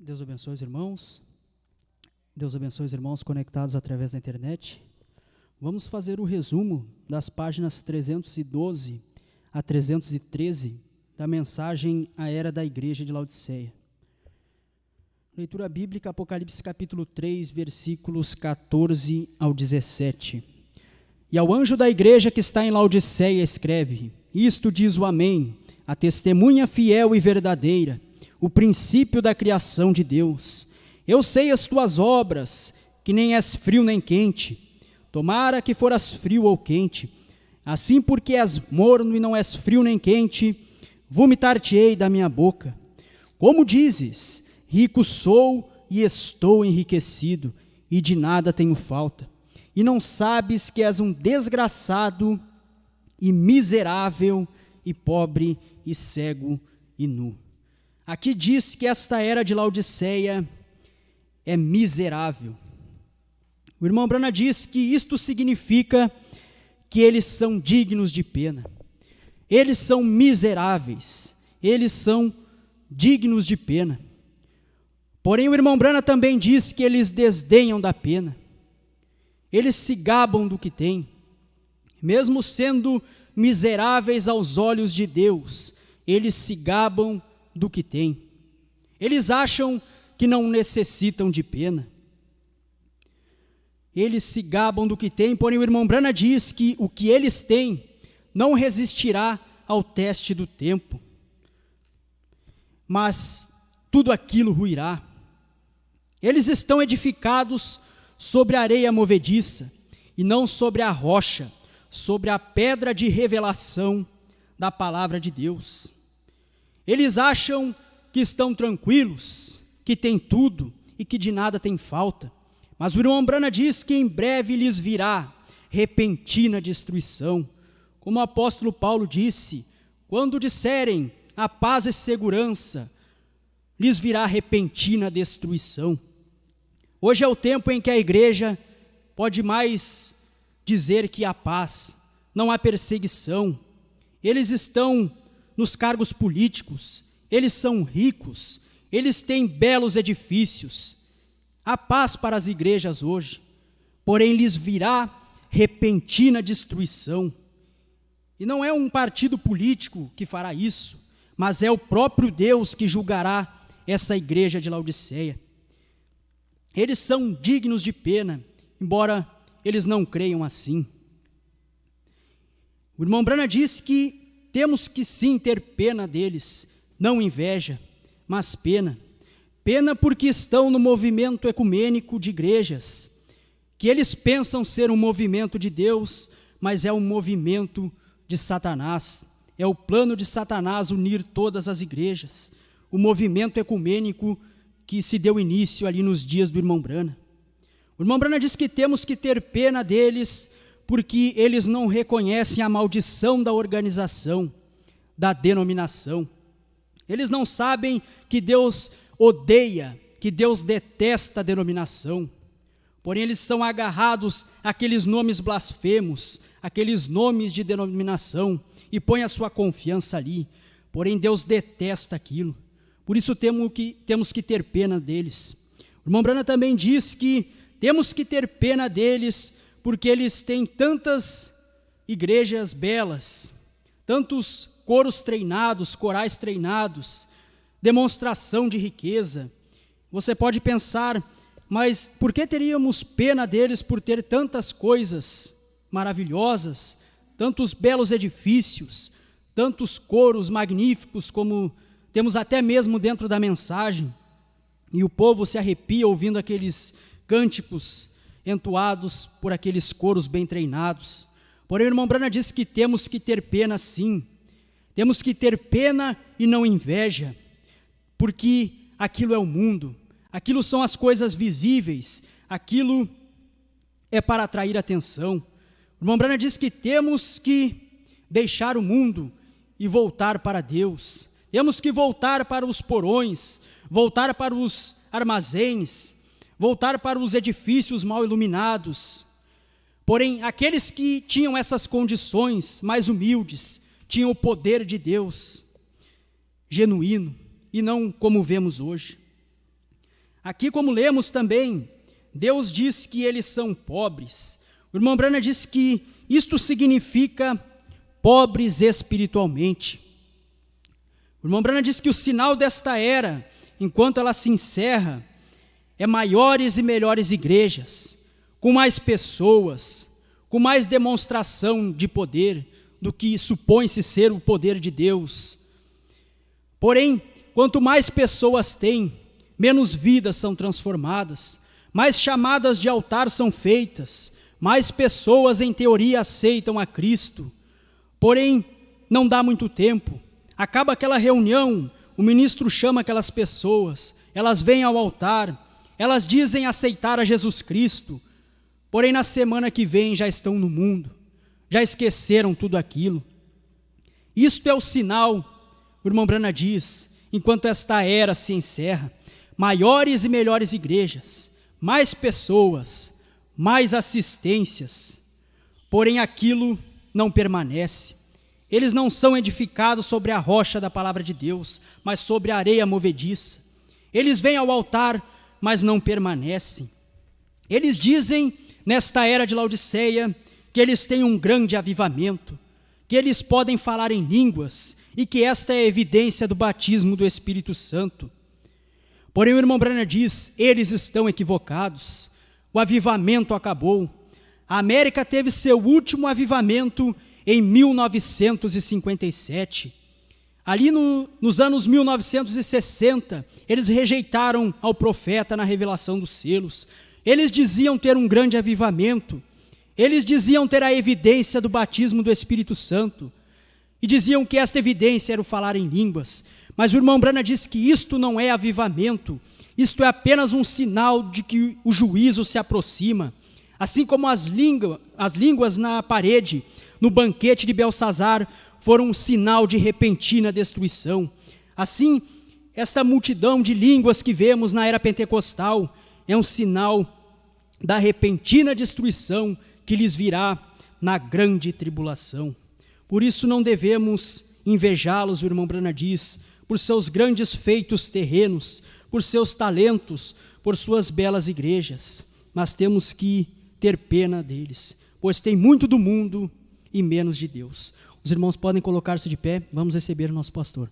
Deus abençoe os irmãos. Deus abençoe os irmãos conectados através da internet. Vamos fazer o resumo das páginas 312 a 313 da mensagem à era da igreja de Laodiceia. Leitura bíblica, Apocalipse capítulo 3, versículos 14 ao 17. E ao anjo da igreja que está em Laodiceia escreve: Isto diz o Amém, a testemunha fiel e verdadeira, o princípio da criação de Deus. Eu sei as tuas obras, que nem és frio nem quente. Tomara que foras frio ou quente. Assim, porque és morno e não és frio nem quente, vomitar-te-ei da minha boca. Como dizes, rico sou e estou enriquecido, e de nada tenho falta. E não sabes que és um desgraçado e miserável e pobre e cego e nu. Aqui diz que esta era de Laodiceia é miserável. O irmão Brana diz que isto significa que eles são dignos de pena. Eles são miseráveis, eles são dignos de pena. Porém, o irmão Brana também diz que eles desdenham da pena. Eles se gabam do que têm. Mesmo sendo miseráveis aos olhos de Deus, eles se gabam do que têm. Eles acham que não necessitam de pena. Eles se gabam do que têm, porém o irmão Brana diz que o que eles têm não resistirá ao teste do tempo. Mas tudo aquilo ruirá. Eles estão edificados sobre a areia movediça e não sobre a rocha, sobre a pedra de revelação da palavra de Deus. Eles acham que estão tranquilos, que têm tudo e que de nada tem falta. Mas o irmão Brana diz que em breve lhes virá repentina destruição. Como o apóstolo Paulo disse, quando disserem a paz e segurança, lhes virá repentina destruição. Hoje é o tempo em que a igreja pode mais dizer que há paz, não há perseguição. Eles estão nos cargos políticos, eles são ricos, eles têm belos edifícios. Há paz para as igrejas hoje, porém lhes virá repentina destruição. E não é um partido político que fará isso, mas é o próprio Deus que julgará essa igreja de Laodiceia. Eles são dignos de pena, embora eles não creiam assim. O irmão Brana diz que temos que sim ter pena deles, não inveja, mas pena. Pena porque estão no movimento ecumênico de igrejas, que eles pensam ser um movimento de Deus, mas é um movimento de Satanás. É o plano de Satanás unir todas as igrejas. O movimento ecumênico que se deu início ali nos dias do irmão Brana. O irmão Brana diz que temos que ter pena deles, porque eles não reconhecem a maldição da organização, da denominação. Eles não sabem que Deus odeia, que Deus detesta a denominação. Porém, eles são agarrados àqueles nomes blasfemos, aqueles nomes de denominação, e põem a sua confiança ali. Porém, Deus detesta aquilo. Por isso temos que ter pena deles. O irmão Brana também diz que temos que ter pena deles, porque eles têm tantas igrejas belas, tantos coros treinados, corais treinados, demonstração de riqueza. Você pode pensar, mas por que teríamos pena deles por ter tantas coisas maravilhosas, tantos belos edifícios, tantos coros magníficos, como temos até mesmo dentro da mensagem, e o povo se arrepia ouvindo aqueles cânticos entoados por aqueles coros bem treinados. Porém, o irmão Brana diz que temos que ter pena sim, temos que ter pena e não inveja, porque aquilo é o mundo, aquilo são as coisas visíveis, aquilo é para atrair atenção. O irmão Brana diz que temos que deixar o mundo e voltar para Deus. Temos que voltar para os porões, voltar para os armazéns, voltar para os edifícios mal iluminados. Porém, aqueles que tinham essas condições mais humildes, tinham o poder de Deus genuíno, e não como vemos hoje. Aqui, como lemos também, Deus diz que eles são pobres. O irmão Branham diz que isto significa pobres espiritualmente. O irmão Branham diz que o sinal desta era, enquanto ela se encerra, é maiores e melhores igrejas, com mais pessoas, com mais demonstração de poder do que supõe-se ser o poder de Deus. Porém, quanto mais pessoas tem, menos vidas são transformadas, mais chamadas de altar são feitas, mais pessoas em teoria aceitam a Cristo. Porém, não dá muito tempo, acaba aquela reunião, o ministro chama aquelas pessoas, elas vêm ao altar, elas dizem aceitar a Jesus Cristo, porém na semana que vem já estão no mundo, já esqueceram tudo aquilo. Isto é o sinal, o irmão Branham diz, enquanto esta era se encerra, maiores e melhores igrejas, mais pessoas, mais assistências, porém aquilo não permanece. Eles não são edificados sobre a rocha da palavra de Deus, mas sobre a areia movediça. Eles vêm ao altar, mas não permanecem. Eles dizem, nesta era de Laodiceia, que eles têm um grande avivamento, que eles podem falar em línguas e que esta é a evidência do batismo do Espírito Santo. Porém, o irmão Branham diz, eles estão equivocados, o avivamento acabou. A América teve seu último avivamento em 1957. Ali nos anos 1960, eles rejeitaram ao profeta na revelação dos selos. Eles diziam ter um grande avivamento, eles diziam ter a evidência do batismo do Espírito Santo, e diziam que esta evidência era o falar em línguas. Mas o irmão Branham diz que isto não é avivamento, isto é apenas um sinal de que o juízo se aproxima. Assim como as línguas na parede, no banquete de Belsazar, foram um sinal de repentina destruição. Assim, esta multidão de línguas que vemos na era pentecostal é um sinal da repentina destruição que lhes virá na grande tribulação. Por isso não devemos invejá-los, o irmão Branham diz, por seus grandes feitos terrenos, por seus talentos, por suas belas igrejas, mas temos que ter pena deles, pois tem muito do mundo e menos de Deus. Os irmãos podem colocar-se de pé, vamos receber o nosso pastor.